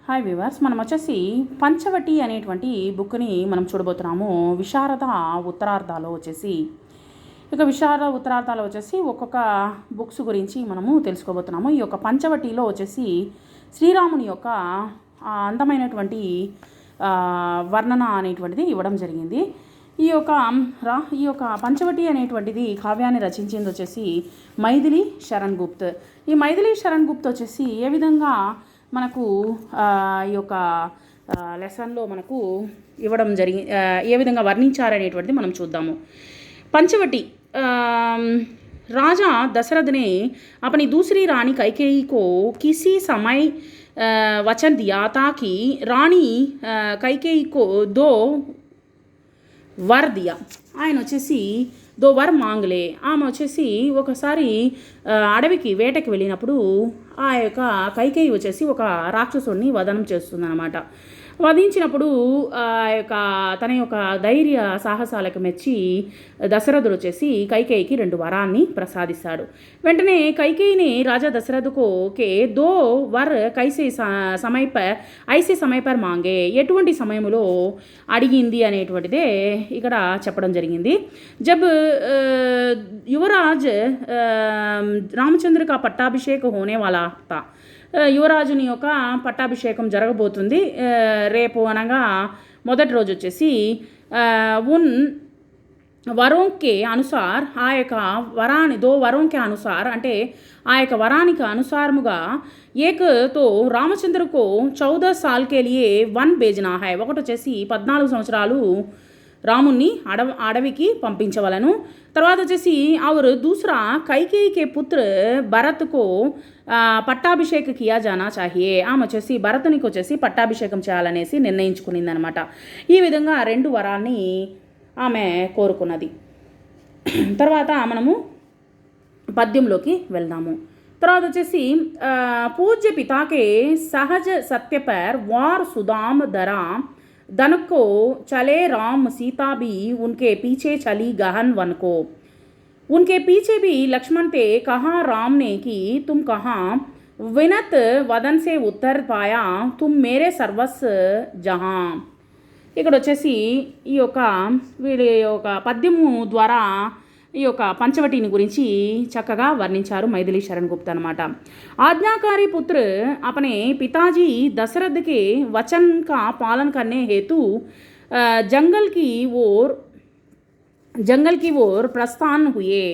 Hi viewers, మనం వచ్చేసి పంచవటి అనేటువంటి బుక్ని మనం చూడబోతున్నాము. విశారద ఉత్తరార్థాలు వచ్చేసి విశారద ఉత్తరార్థాలు వచ్చేసి ఒక్కొక్క బుక్స్ గురించి మనము తెలుసుకోబోతున్నాము. ఈ యొక్క పంచవటిలో వచ్చేసి శ్రీరాముని యొక్క అందమైనటువంటి వర్ణన అనేటువంటిది ఇవ్వడం జరిగింది. ఈ యొక్క పంచవటి అనేటువంటిది కావ్యాన్ని రచించింది వచ్చేసి మైథిలి శరణ్ గుప్త్. ఈ మైథిలి శరణ్ గుప్త్ వచ్చేసి ఏ విధంగా మనకు ఈ యొక్క లెసన్లో మనకు ఇవ్వడం ఏ విధంగా వర్ణించారనేటువంటిది మనం చూద్దాము. పంచవटी राजा दशरथ ने अपनी दूसरी रानी कैकेयी को किसी समय वचन दिया था कि रानी कैकेयी को दो वर दिया. ఆయన వచ్చేసి దో వర్ మాంగ్లే. ఆమె వచ్చేసి ఒకసారి అడవికి వేటకి వెళ్ళినప్పుడు ఆ యొక్క కైకేయి వచ్చేసి ఒక రాక్షసుడిని వదనం చేస్తుందన్నమాట. వధించినప్పుడు తన యొక్క ధైర్య సాహసాలకు మెచ్చి దశరథుడు వచ్చేసి కైకేయికి 2 వరాన్ని ప్రసాదిస్తాడు. వెంటనే కైకేయిని రాజా దశరథుకు కే దో వర్ కైసే సమయ పర్ మాంగే, ఎటువంటి సమయంలో అడిగింది అనేటువంటిదే ఇక్కడ చెప్పడం జరిగింది. జబ్ యువరాజ్ రామచంద్ర కా పట్టాభిషేక్ హోనే వాలా తా, యువరాజుని యొక్క పట్టాభిషేకం జరగబోతుంది రేపు అనగా మొదటి రోజు వచ్చేసి ఉన్ వరోంకే అనుసార్, ఆ యొక్క వరాని దో వరోంకే అనుసార్ అంటే ఆ యొక్క వరానికి అనుసారముగా ఏకతో రామచంద్రకు 14 సాల్ కే లియే వన్ భేజనా హై, ఒకటి వచ్చేసి 14 సంవత్సరాలు రాముణ్ణి అడవికి పంపించవలను. తర్వాత వచ్చేసి और दूसरा कैकेयी के पुत्र భరత్ को పట్టాభిషేక్ కియా జానా చాహియే, ఆమె వచ్చేసి భరతునికి వచ్చేసి పట్టాభిషేకం చేయాలనేసి నిర్ణయించుకునిందనమాట. ఈ విధంగా 2 వరాల్ని ఆమె కోరుకున్నది. తర్వాత మనము పద్యంలోకి వెళ్దాము. తర్వాత వచ్చేసి పూజ్య పితాకే సహజ సత్యపర్ వార్ సుదాम धरा धन को चले राम सीता भी उनके पीछे चली गहन वन को, उनके पीछे भी लक्ष्मण थे कहा राम ने कि तुम कहाँ, विनत वदन से उत्तर पाया तुम मेरे सर्वस्व जहाँ. ఇక్కడ వచ్చేసి ఈ యొక్క వీడి యొక్క పద్యము ద్వారా ఈ యొక్క పంచవటిని గురించి చక్కగా వర్ణించారు మైథిలి శరణ్ గుప్త అనమాట. आज्ञाकारी पुत्र अपने पिताजी दशरथ के वचन का पालन करने हेतु जंगल की ओर प्रस्थान हुए.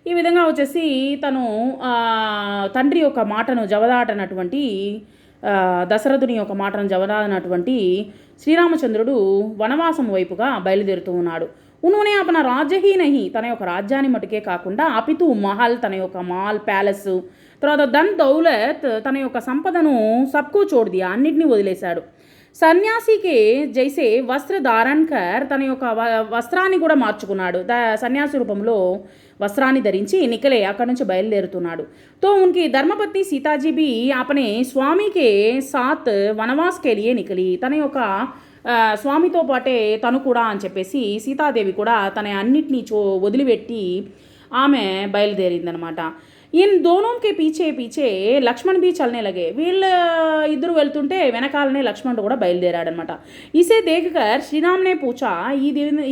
ఈ విధంగా వచ్చేసి తను తండ్రి యొక్క మాటను జవదాటనటువంటి దశరథుని యొక్క మాటను జవదాటనటువంటి శ్రీరామచంద్రుడు వనవాసం వైపుగా బయలుదేరుతూ ఉన్నాడు. उन्होंने अपना राज्य ही नहीं, తన యొక్క రాజ్యాన్ని మటుకే కాకుండా అపితు మహల్, తన యొక్క మాల్ ప్యాలెస్, తర్వాత ధన్ దౌలత్, తన యొక్క సంపదను సబ్కు చోడ్ దియా, అన్నిటినీ వదిలేశాడు. సన్యాసికే జైసే వస్త్ర ధారణ కర్, తన యొక్క వస్త్రాన్ని కూడా మార్చుకున్నాడు. సన్యాసి రూపంలో వస్త్రాన్ని ధరించి నికలే, అక్కడి నుంచి బయలుదేరుతున్నాడు. తో ఉన్కి ధర్మపత్ని సీతాజీ బి అపనే స్వామికే సాత్ వనవాస్ కే లియే నికలి, తన యొక్క స్వామితో పాటే తను కూడా అని చెప్పేసి సీతాదేవి కూడా తన అన్నిటినీ వదిలిపెట్టి ఆమె బయలుదేరిందనమాట. ఇన్ దోనోంకే పీచే లక్ష్మణ్ బి చల్నే లగే, వీళ్ళ ఇద్దరు వెళ్తుంటే వెనకాలనే లక్ష్మణుడు కూడా బయలుదేరాడనమాట. ఇసే దేఖకర్ శ్రీరామ్నే పూచా,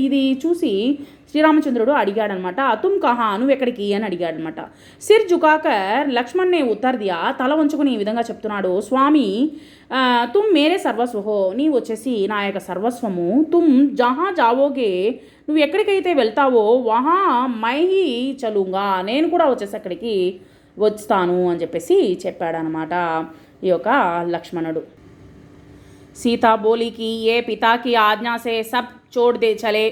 ఇది చూసి శ్రీరామచంద్రుడు అడిగాడనమాట. తుమ్ కహా, నువ్వు ఎక్కడికి అని అడిగాడనమాట. సిర్ జుకాకర్ లక్ష్మణ్నే ఉత్తర్ దియా, తల వంచుకుని ఈ విధంగా చెప్తున్నాడు. స్వామి తుమ్ మేరే సర్వస్వహో, నీవు వచ్చేసి నా యొక్క సర్వస్వము. తుమ్ జహా జావోగే, నువ్వు ఎక్కడికైతే వెళ్తావో వహా మైహి చలుంగా, నేను కూడా వచ్చేసి అక్కడికి వస్తాను అని చెప్పేసి చెప్పాడనమాట ఈ యొక్క లక్ష్మణుడు. సీతా బోలికి ఏ పితాకి ఆజ్ఞా సే సబ్ చోడ్ దే చలే,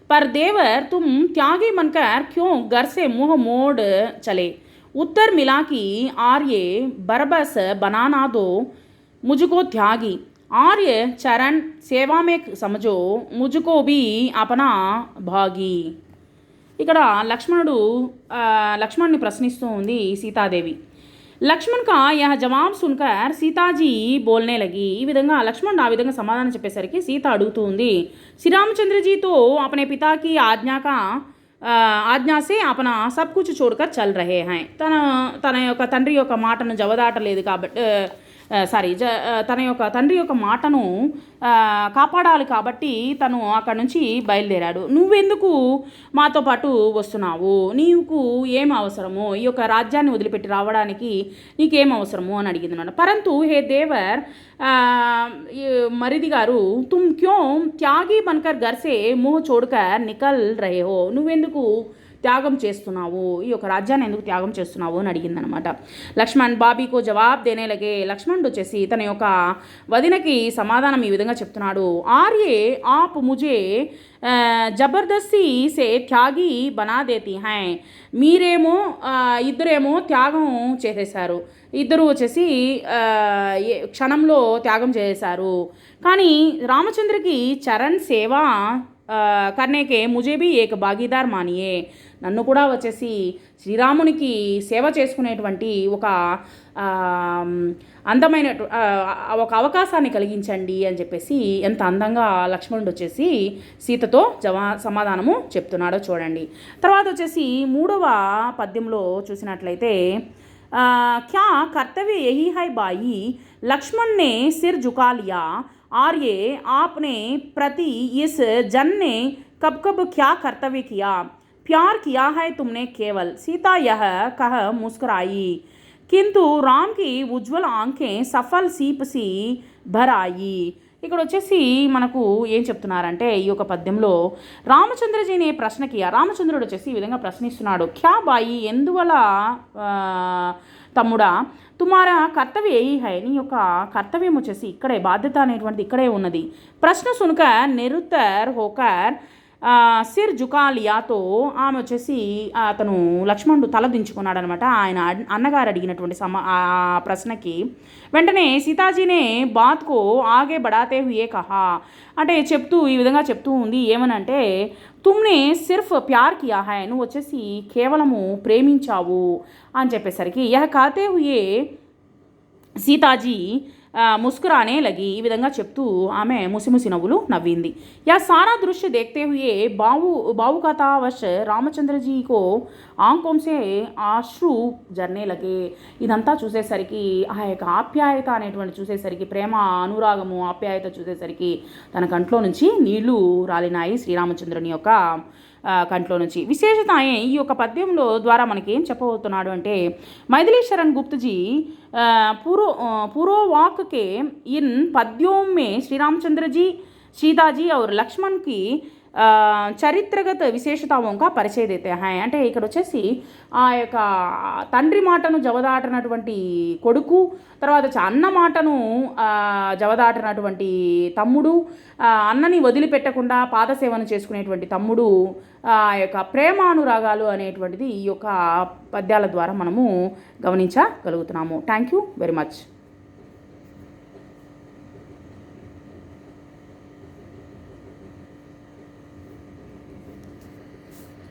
पर देवर तुम त्यागी बनकर क्यों घर से मुंह मोड़ चले, उत्तर मिला कि आर्य बरबस बनाना दो मुझको त्यागी, आर्य चरण सेवा में समझो मुझको भी अपना भागी. ఇక్కడ లక్ష్మణుని ప్రశ్నిస్తూ ఉంది సీతాదేవి. లక్ష్మణ్ కా యహ జవాబ్ సున్కర్ సీతాజీ బోల్నే లగి, ఈ విధంగా లక్ష్మణ్ ఆ విధంగా సమాధానం చెప్పేసరికి సీత అడుగుతూ ఉంది. శ్రీరామచంద్రజీతో అపనే పితాకి ఆజ్ఞాసే అపన సబ్ కుచ్ చోడ్కర్ చల్ రహే హై, తన యొక్క తండ్రి యొక్క మాటను జవదాటలేదు కాబట్టి తన యొక్క తండ్రి యొక్క మాటను కాపాడాలి కాబట్టి తను అక్కడి నుంచి బయలుదేరాడు. నువ్వెందుకు మాతో పాటు వస్తున్నావు, నీకు ఏం అవసరము, ఈ యొక్క రాజ్యాన్ని వదిలిపెట్టి రావడానికి నీకేం అవసరము అని అడిగింది అన్నమాట. పరంతు హే దేవర్, మరిది గారు, తుమ్ క్యో త్యాగి బన్కర్ ఘర్ సే ముహ్ చోడ్కర్ నికల్ రహే హో, నువ్వెందుకు త్యాగం చేస్తున్నావు, ఈ యొక్క రాజ్యాన్ని ఎందుకు త్యాగం చేస్తున్నావు అని అడిగిందనమాట. లక్ష్మణ్ బాబీకో జవాబ్ దేనే లగే, లక్ష్మణుడు వచ్చేసి తన యొక్క వదినకి సమాధానం ఈ విధంగా చెప్తున్నాడు. ఆర్యే ఆప్ ముజే జబర్దస్తి సే త్యాగి బనా దేతి హై, మీరేమో ఇద్దరేమో త్యాగం చేసేశారు, ఇద్దరు వచ్చేసి క్షణంలో త్యాగం చేశారు. కానీ రామచంద్రకి చరణ్ సేవ కర్నేకే ముజే భీ ఏక భాగీదార్ మానియే, నన్ను కూడా వచ్చేసి శ్రీరామునికి సేవ చేసుకునేటువంటి ఒక అందమైన ఒక అవకాశాన్ని కలిగించండి అని చెప్పేసి ఎంత అందంగా లక్ష్మణుడు వచ్చేసి సీతతో సమాధానము చెప్తున్నాడో చూడండి. తర్వాత వచ్చేసి 3వ పద్యంలో చూసినట్లయితే క్యా కర్తవ్య యహీ హై బాయి, లక్ష్మణ్ నే సిర్ జుకా లియా, आर्ये आपने प्रति इस जन ने कब कब क्या कर्तव्य किया, प्यार किया है तुमने केवल, सीता यह कह मुस्कुराई, किंतु राम की उज्ज्वल आंखें सफल सीप सी भर आई. ఇక్కడ వచ్చేసి మనకు ఏం చెప్తున్నారంటే ఈ యొక్క పద్యంలో రామచంద్రజీని ప్రశ్నకి రామచంద్రుడు వచ్చేసి ఈ విధంగా ప్రశ్నిస్తున్నాడు. క్యా బాయి, ఎందువల్ల తమ్ముడా, తుమారా కర్తవ్య యహీ హై, నీ యొక్క కర్తవ్యం వచ్చేసి ఇక్కడే, బాధ్యత అనేటువంటిది ఇక్కడే ఉన్నది. ప్రశ్న సునక నిరుత్తర్ హోకర్ సిర్ జుకా లియాతో, ఆమె వచ్చేసి అతను లక్ష్మణుడు తల దించుకున్నాడు అనమాట ఆయన అన్నగారు అడిగినటువంటి ఆ ప్రశ్నకి. వెంటనే సీతాజీనే బాత్కో ఆగే బడాతే హుయే కహా, అంటే ఈ విధంగా చెప్తూ ఉంది. ఏమనంటే తుమ్నే సిర్ఫ్ ప్యార్ కియా హై, నువ్వు వచ్చేసి కేవలము ప్రేమించావు అని చెప్పేసరికి యహ కాతే హుయే సీతాజీ ముస్కురానే లగి, ఈ విధంగా చెప్తూ ఆమె ముసిముసి నవ్వులు నవ్వింది. యా సారా దృశ్య దేఖతే హుయే బావుకతావశ్ రామచంద్రజీకో ఆంకోంసే ఆశ్రు జర్నే లగే, ఇదంతా చూసేసరికి ఆ యొక్క ఆప్యాయత అనేటువంటి చూసేసరికి, ప్రేమ అనురాగము ఆప్యాయత చూసేసరికి తన కంట్లో నుంచి నీళ్లు రాలినాయి శ్రీరామచంద్రుని యొక్క కంట్లో నుంచి. విశేషతాయే ఈ యొక్క పద్యంలో ద్వారా మనకి ఏం చెప్పబోతున్నాడు అంటే, मैथिली शरण गुप्त जी पूर्ववाक के इन पद्यों में श्री रामचंद्र जी, सीता जी और लक्ष्मण की చరిత్రగత విశేషతావంగా పరిచయ దేతే హాయ్, అంటే ఇక్కడ వచ్చేసి ఆ యొక్క తండ్రి మాటను జవదాటినటువంటి కొడుకు, తర్వాత అన్న మాటను జవదాటినటువంటి తమ్ముడు, అన్నని వదిలిపెట్టకుండా పాదసేవను చేసుకునేటువంటి తమ్ముడు, ఆ యొక్క ప్రేమానురాగాలు అనేటువంటిది ఈ యొక్క పద్యాల ద్వారా మనము గమనించగలుగుతున్నాము. Thank you very much.